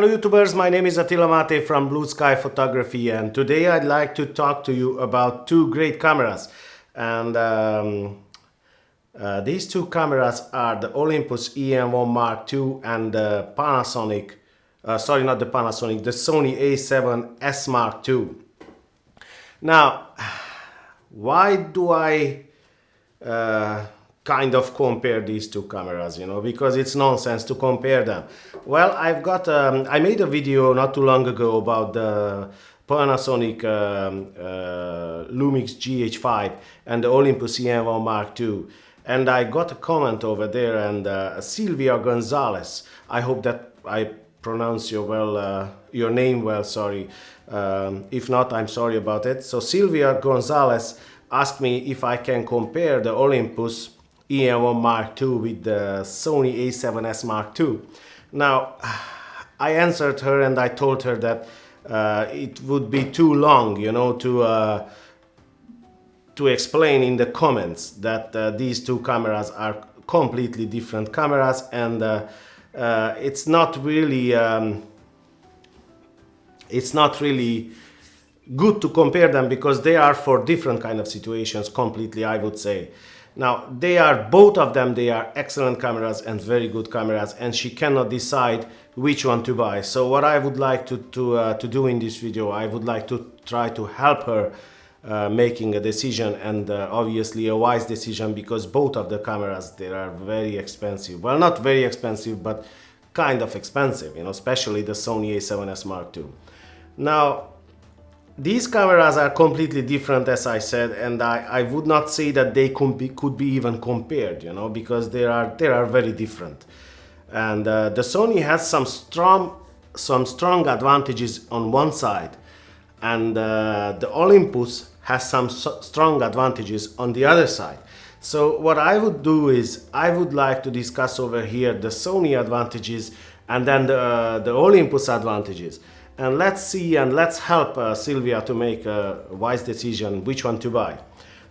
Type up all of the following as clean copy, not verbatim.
Hello YouTubers, my name is Attila Mate from Blue Sky Photography, and today I'd like to talk to you about two great cameras. And these two cameras are the Olympus EM-1 Mark II and the Panasonic, sorry, not the Panasonic, the Sony a7S Mark II. Now, why do I kind of compare these two cameras, because it's nonsense to compare them. Well, I made a video not too long ago about the Panasonic Lumix GH5 and the Olympus EM-1 Mark II, and I got a comment over there, and Silvia Gonzalez, I hope that I pronounce your name well, sorry, if not, I'm sorry about it. So Silvia Gonzalez asked me if I can compare the Olympus EM-1 Mark II with the Sony a7S Mark II. Now, I answered her and I told her that it would be too long, to explain in the comments that these two cameras are completely different cameras, and it's not really good to compare them because they are for different kind of situations completely, I would say. Now, both of them are excellent cameras and very good cameras, and she cannot decide which one to buy. So what I would like to do in this video, I would like to try to help her making a decision, and obviously a wise decision, because both of the cameras, they are very expensive. Well, not very expensive, but kind of expensive, especially the Sony a7S Mark II. Now, these cameras are completely different, as I said, and I would not say that they could be even compared, because they are very different. And the Sony has some strong advantages on one side, and the Olympus has some strong advantages on the other side. So what I would do is I would like to discuss over here the Sony advantages and then the Olympus advantages. And let's see and let's help Silvia to make a wise decision which one to buy.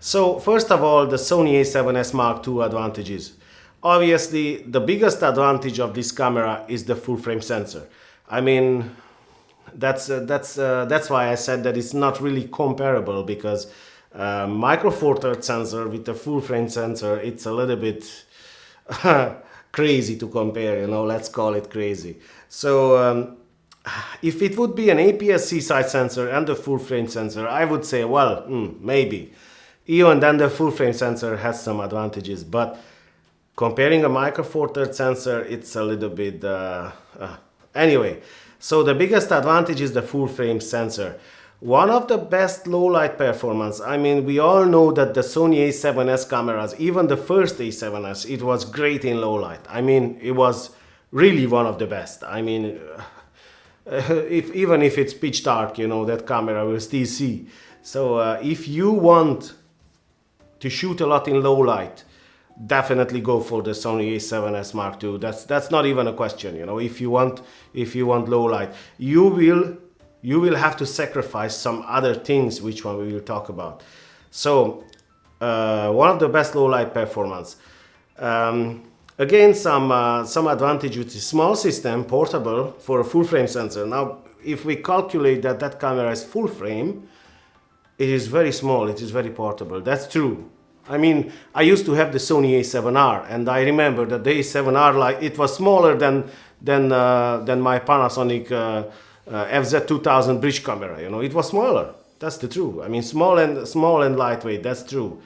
So first of all, the Sony a7S Mark II advantages. Obviously, the biggest advantage of this camera is the full frame sensor. I mean, that's why I said that it's not really comparable, because micro four thirds sensor with the full frame sensor, it's a little bit crazy to compare, let's call it crazy. So if it would be an APS-C side sensor and a full frame sensor, I would say, well, maybe. Even then the full frame sensor has some advantages, but comparing a micro four thirds sensor, it's a little bit, anyway. So the biggest advantage is the full frame sensor. One of the best low light performance. I mean, we all know that the Sony a7S cameras, even the first a7S, it was great in low light. I mean, it was really one of the best. I mean, even if it's pitch dark, that camera will still see. So if you want to shoot a lot in low light, definitely go for the Sony a7S Mark II. That's not even a question. If you want low light, you will have to sacrifice some other things, which one we will talk about. So one of the best low light performance. Again, some advantage with a small system, portable, for a full frame sensor. Now, if we calculate that camera is full frame, it is very small, it is very portable. That's true. I mean, I used to have the Sony a7R, and I remember that the a7R, it was smaller than my Panasonic FZ2000 bridge camera. It was smaller. That's the truth. I mean, small and lightweight. That's true.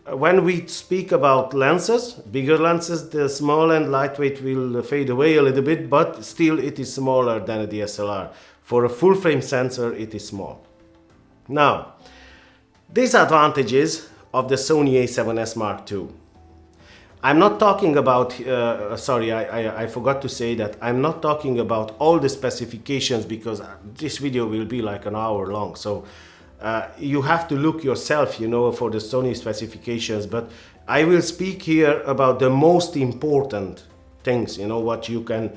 When we speak about lenses, bigger lenses, the small and lightweight will fade away a little bit, but still it is smaller than a DSLR. For a full frame sensor, it is small. Now, disadvantages of the Sony a7S Mark II. I'm not talking about, sorry, I forgot to say that I'm not talking about all the specifications, because this video will be like an hour long. So you have to look yourself, for the Sony specifications, but I will speak here about the most important things, what you can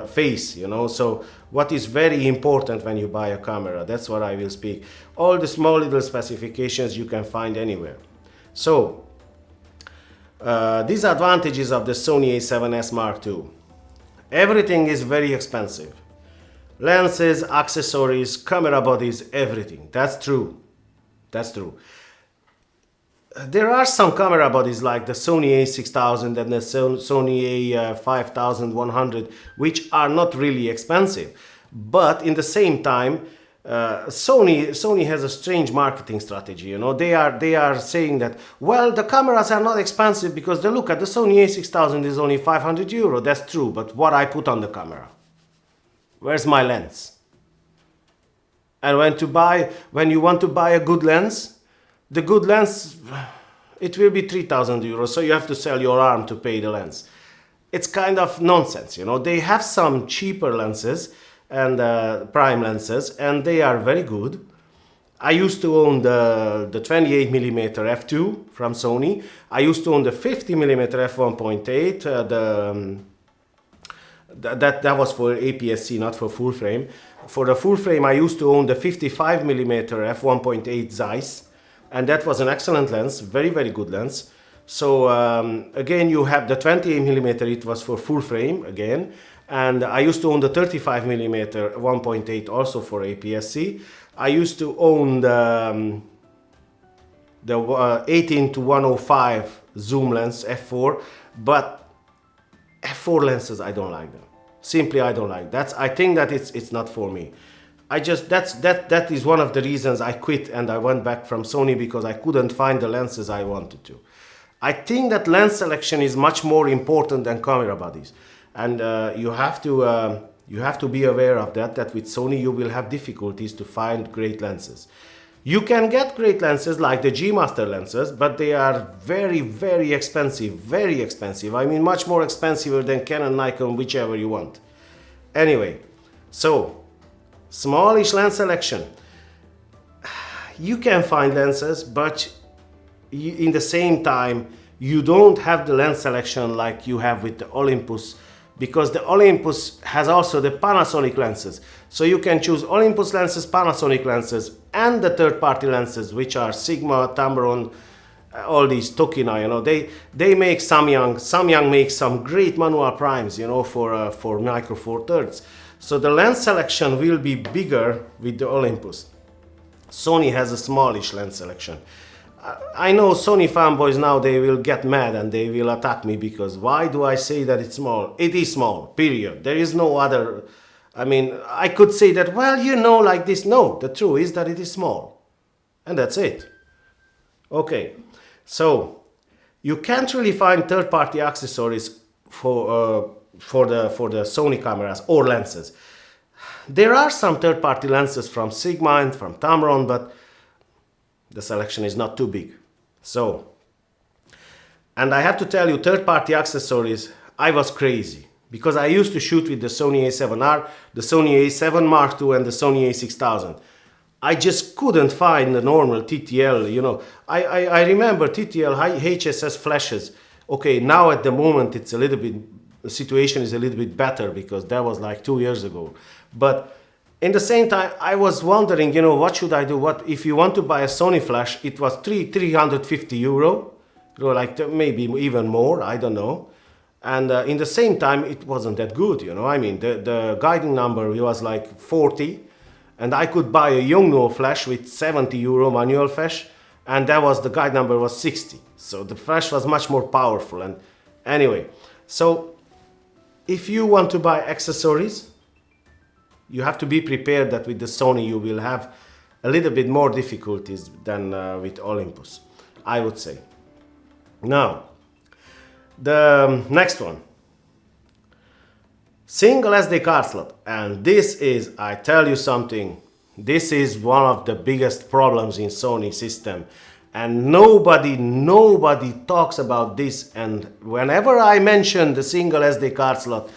face, so what is very important when you buy a camera. That's what I will speak. All the small little specifications you can find anywhere. So these advantages of the Sony a7S Mark II. Everything is very expensive. Lenses, accessories, camera bodies, everything. That's true. That's true. There are some camera bodies like the Sony a6000 and the Sony a5100, which are not really expensive. But in the same time, Sony has a strange marketing strategy. You know, they are saying that, well, the cameras are not expensive because they look at the Sony a6000 is only 500 euro. That's true, but what I put on the camera? Where's my lens? And when you want to buy a good lens, the good lens, it will be 3,000 euros. So you have to sell your arm to pay the lens. It's kind of nonsense, you know. They have some cheaper lenses and prime lenses, and they are very good. I used to own the 28mm f2 from Sony. I used to own the 50mm f1.8. That was for APS-C, not for full frame. For the full frame, I used to own the 55mm f1.8 Zeiss, and that was an excellent lens, very, very good lens. So again, you have the 28mm, it was for full frame again, and I used to own the 35mm 1.8 also for APS-C. I used to own the 18-105 zoom lens f4, but f4 lenses, I don't like them. Simply, I don't like that. I think that it's not for me. That is one of the reasons I quit and I went back from Sony, because I couldn't find the lenses I wanted to. I think that lens selection is much more important than camera bodies, and you have to be aware of that with Sony you will have difficulties to find great lenses. You can get great lenses like the G Master lenses, but they are very, very expensive, very expensive. I mean, much more expensive than Canon, Nikon, whichever you want. Anyway, so smallish lens selection. You can find lenses, but in the same time, you don't have the lens selection like you have with the Olympus, because the Olympus has also the Panasonic lenses. So you can choose Olympus lenses, Panasonic lenses, and the third-party lenses, which are Sigma, Tamron, all these Tokina, you know. They make Samyang makes some great manual primes, you know, for Micro Four Thirds. So the lens selection will be bigger with the Olympus. Sony has a smallish lens selection. I know Sony fanboys now, they will get mad and they will attack me, because why do I say that it's small? It is small, period. There is no other, I mean, I could say that, well, you know, like this. No, the truth is that it is small. And that's it. Okay, so you can't really find third-party accessories for the Sony cameras or lenses. There are some third-party lenses from Sigma and from Tamron, but the selection is not too big. So, and I have to tell you, third-party accessories, I was crazy, because I used to shoot with the Sony a7R, the Sony a7 Mark II, and the Sony a6000. I just couldn't find the normal TTL, you know. I remember TTL HSS flashes. Okay, now at the moment it's a little bit, the situation is a little bit better, because that was like 2 years ago. But in the same time, I was wondering, you know, what should I do? What if you want to buy a Sony flash? It was 350 euro, you know, like maybe even more, I don't know. And in the same time, it wasn't that good, you know. I mean, the guiding number was like 40, and I could buy a Yongnuo flash with 70 euro manual flash, and that was, the guide number was 60. So the flash was much more powerful. And anyway, so if you want to buy accessories, you have to be prepared that with the Sony you will have a little bit more difficulties than with Olympus, I would say. Now, the next one. Single SD card slot. And this is, I tell you something, this is one of the biggest problems in Sony system. And nobody talks about this. And whenever I mention the single SD card slot,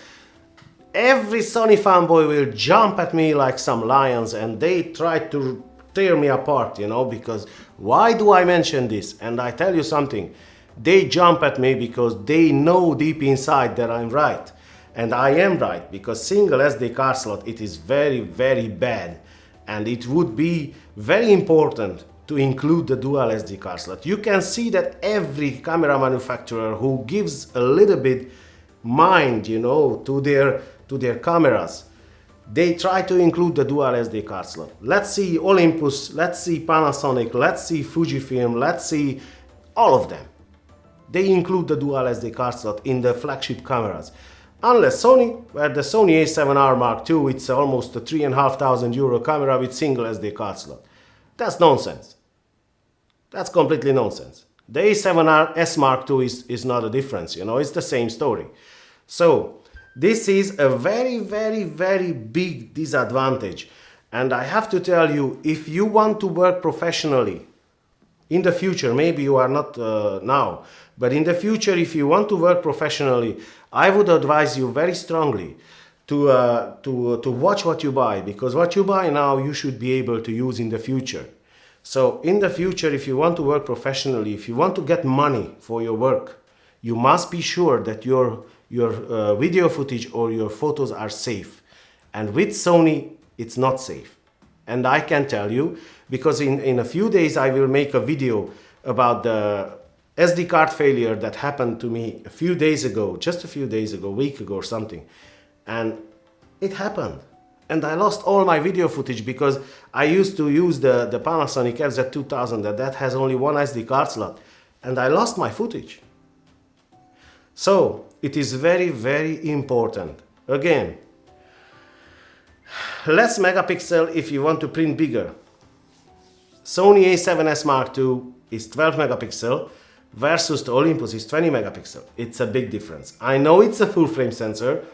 every Sony fanboy will jump at me like some lions, and they try to tear me apart, you know, because why do I mention this? And I tell you something, they jump at me because they know deep inside that I'm right. And I am right, because single SD card slot, it is very, very bad. And it would be very important to include the dual SD card slot. You can see that every camera manufacturer who gives a little bit mind, you know, to their cameras, they try to include the dual SD card slot. Let's see Olympus, let's see Panasonic, let's see Fujifilm, let's see all of them. They include the dual SD card slot in the flagship cameras. Unless Sony, where the Sony a7R Mark II, it's almost a €3,500 camera with single SD card slot. That's nonsense. That's completely nonsense. The a7S Mark II is not a difference, you know, it's the same story. So this is a very, very, very big disadvantage. And I have to tell you, if you want to work professionally in the future, maybe you are not now, but in the future, if you want to work professionally, I would advise you very strongly to watch what you buy, because what you buy now, you should be able to use in the future. So in the future, if you want to work professionally, if you want to get money for your work, you must be sure that your video footage or your photos are safe. And with Sony, it's not safe. And I can tell you, because in a few days I will make a video about the SD card failure that happened to me a few days ago, just a few days ago, a week ago or something. And it happened. And I lost all my video footage because I used to use the Panasonic FZ2000 that has only one SD card slot. And I lost my footage. So it is very, very important. Again, less megapixel if you want to print bigger. Sony a7S Mark II is 12 megapixel versus the Olympus is 20 megapixel. It's a big difference. I know it's a full frame sensor.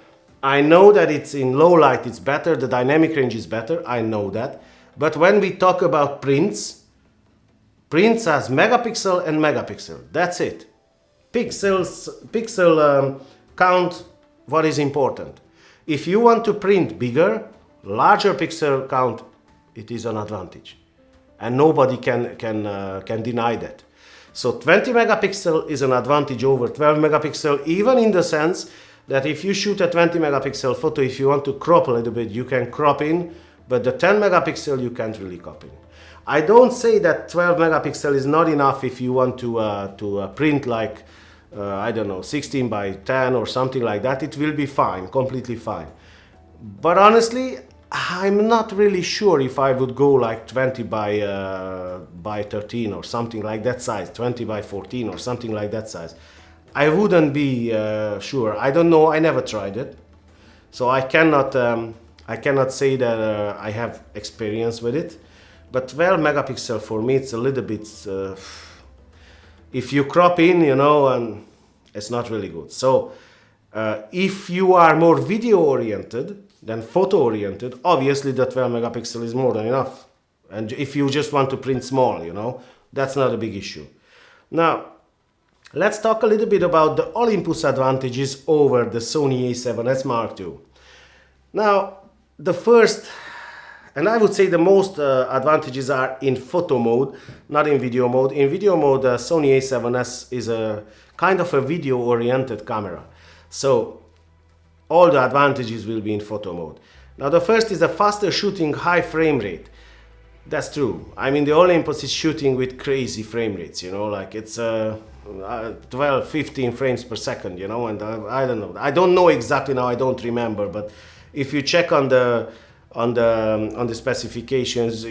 I know that it's in low light, it's better, the dynamic range is better, I know that. But when we talk about prints has megapixel and megapixel, that's it. Pixel count, what is important. If you want to print bigger, larger pixel count, it is an advantage. And nobody can deny that. So 20 megapixel is an advantage over 12 megapixel, even in the sense that if you shoot a 20 megapixel photo, if you want to crop a little bit, you can crop in, but the 10 megapixel you can't really crop in. I don't say that 12 megapixel is not enough if you want to print like, I don't know, 16 by 10 or something like that. It will be fine, completely fine. But honestly, I'm not really sure if I would go like 20 by 13 or something like that size, 20 by 14 or something like that size. I wouldn't be sure. I don't know. I never tried it, so I cannot say that I have experience with it. But 12 megapixel for me, it's a little bit. If you crop in, you know, and it's not really good. So if you are more video oriented than photo oriented, obviously the 12 megapixel is more than enough. And if you just want to print small, you know, that's not a big issue. Now, let's talk a little bit about the Olympus advantages over the Sony a7S Mark II. Now, the first, and I would say the most advantages are in photo mode, not in video mode. In video mode, the Sony a7S is a kind of a video-oriented camera. So, all the advantages will be in photo mode. Now, the first is a faster shooting, high frame rate. That's true. I mean, the Olympus is shooting with crazy frame rates, you know, like it's 12, 15 frames per second, you know, and I don't know. I don't know exactly now, I don't remember, but if you check on the specifications,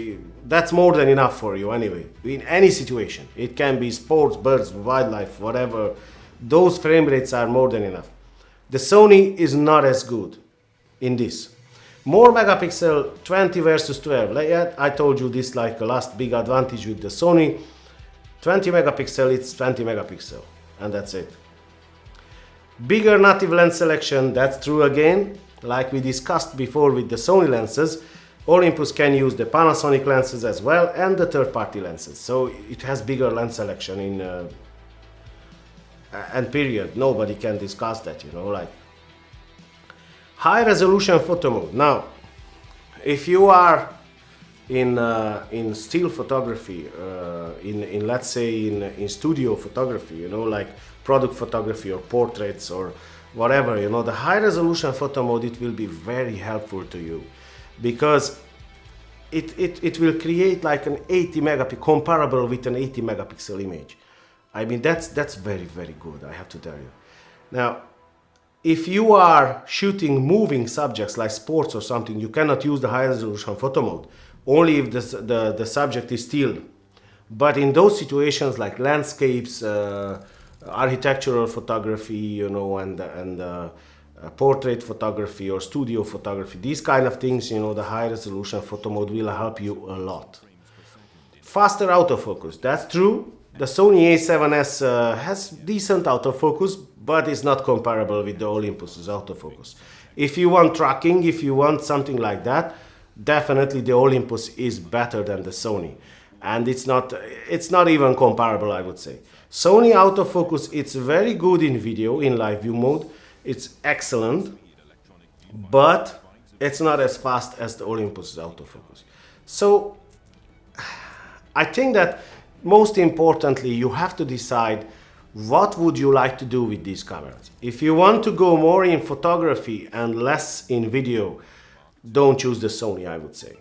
that's more than enough for you anyway, in any situation. It can be sports, birds, wildlife, whatever. Those frame rates are more than enough. The Sony is not as good in this. More megapixel, 20 versus 12. Like I told you this like a last big advantage with the Sony. 20 megapixel, it's 20 megapixel, and that's it. Bigger native lens selection, that's true again. Like we discussed before with the Sony lenses, Olympus can use the Panasonic lenses as well and the third-party lenses. So it has bigger lens selection in and period. Nobody can discuss that, you know, like. High resolution photo mode. Now, if you are in still photography, in let's say in studio photography, you know, like product photography or portraits or whatever, you know, the high resolution photo mode, it will be very helpful to you, because it will create like an 80 megapixel, comparable with an 80 megapixel image. I mean, that's very, very good, I have to tell you. Now, if you are shooting moving subjects like sports or something, you cannot use the high resolution photo mode, only if the subject is still. But in those situations like landscapes, architectural photography, you know, and portrait photography or studio photography, these kind of things, you know, the high resolution photo mode will help you a lot. Faster autofocus, that's true. The Sony a7S has decent autofocus, but it's not comparable with the Olympus's autofocus. If you want tracking, if you want something like that, definitely the Olympus is better than the Sony. And it's not even comparable, I would say. Sony autofocus, it's very good in video, in live view mode. It's excellent, but it's not as fast as the Olympus autofocus. So I think that most importantly, you have to decide what would you like to do with these cameras. If you want to go more in photography and less in video, don't choose the Sony, I would say,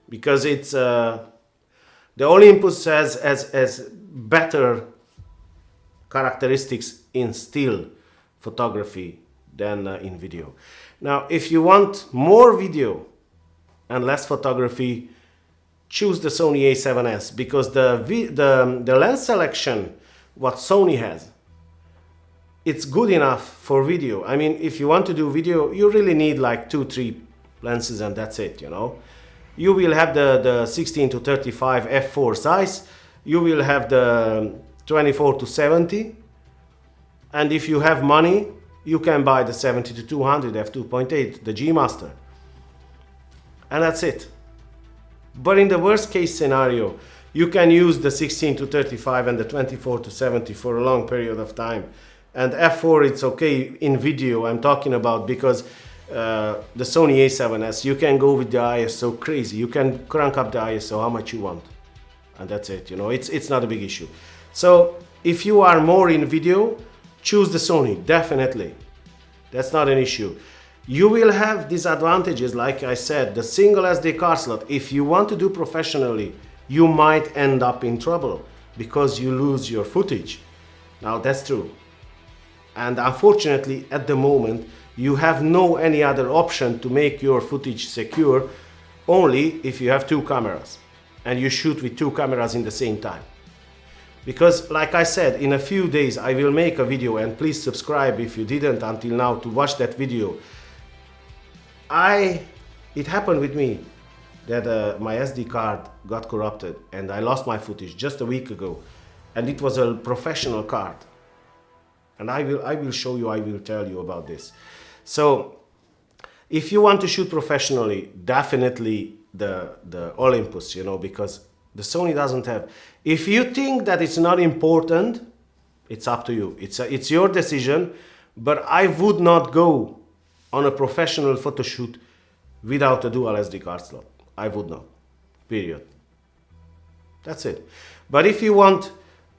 because it's the Olympus has better characteristics in still photography than in video. Now, if you want more video and less photography, choose the Sony a7S, because the lens selection what Sony has, it's good enough for video. I mean, if you want to do video, you really need like 2-3 lenses and that's it, you know. You will have the 16 to 35 f4 size, you will have the 24 to 70, and if you have money, you can buy the 70 to 200 f2.8, the G Master, and that's it. But in the worst case scenario, you can use the 16 to 35 and the 24 to 70 for a long period of time. And f4, it's okay in video, I'm talking about, because the Sony a7S, you can go with the ISO crazy. You can crank up the ISO how much you want. And that's it, you know, it's not a big issue. So if you are more in video, choose the Sony, definitely. That's not an issue. You will have disadvantages, like I said, the single SD card slot. If you want to do professionally, you might end up in trouble because you lose your footage. Now that's true. And unfortunately, at the moment, you have no any other option to make your footage secure, only if you have two cameras and you shoot with two cameras in the same time. Because like I said, in a few days I will make a video, and please subscribe if you didn't until now to watch that video. It happened with me that my SD card got corrupted and I lost my footage just a week ago, and it was a professional card. And I will show you, I will tell you about this. So if you want to shoot professionally, definitely the Olympus, you know, because the Sony doesn't have. If you think that it's not important, it's up to you. It's your decision, but I would not go on a professional photo shoot without a dual SD card slot. I would not, period. That's it. But if you want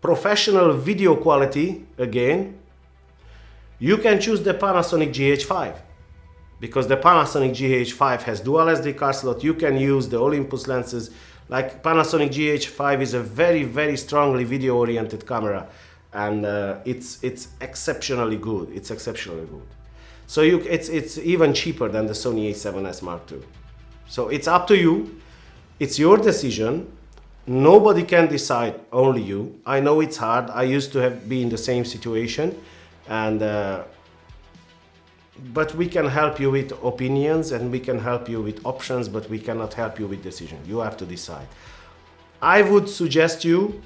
professional video quality, again, you can choose the Panasonic GH5, because the Panasonic GH5 has dual SD card slot. You can use the Olympus lenses. Like Panasonic GH5 is a very, very strongly video oriented camera, and it's exceptionally good. It's exceptionally good. So it's even cheaper than the Sony a7S Mark II. So it's up to you. It's your decision. Nobody can decide, only you. I know it's hard. I used to be in the same situation, and but we can help you with opinions and we can help you with options, but we cannot help you with decision. You have to decide. I would suggest you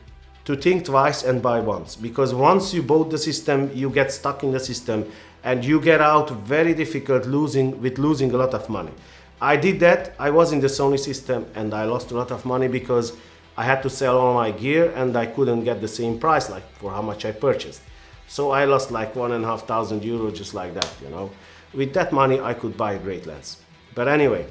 to think twice and buy once, because once you bought the system, you get stuck in the system and you get out very difficult losing a lot of money. I did that. I was in the Sony system and I lost a lot of money because I had to sell all my gear and I couldn't get the same price like for how much I purchased. So I lost like €1,500 just like that, you know. With that money I could buy a great lens. But anyway,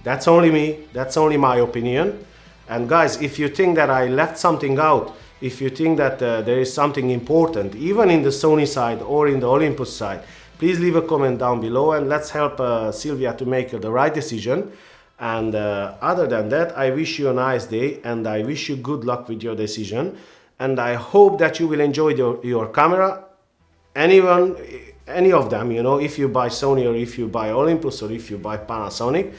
that's only me, that's only my opinion. And guys, if you think that I left something out, if you think that there is something important, even in the Sony side or in the Olympus side, please leave a comment down below and let's help Silvia to make the right decision. And other than that, I wish you a nice day and I wish you good luck with your decision. And I hope that you will enjoy your camera. Anyone, any of them, you know, if you buy Sony or if you buy Olympus or if you buy Panasonic,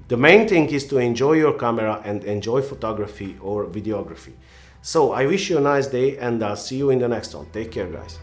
the main thing is to enjoy your camera and enjoy photography or videography. So I wish you a nice day, and I'll see you in the next one. Take care, guys.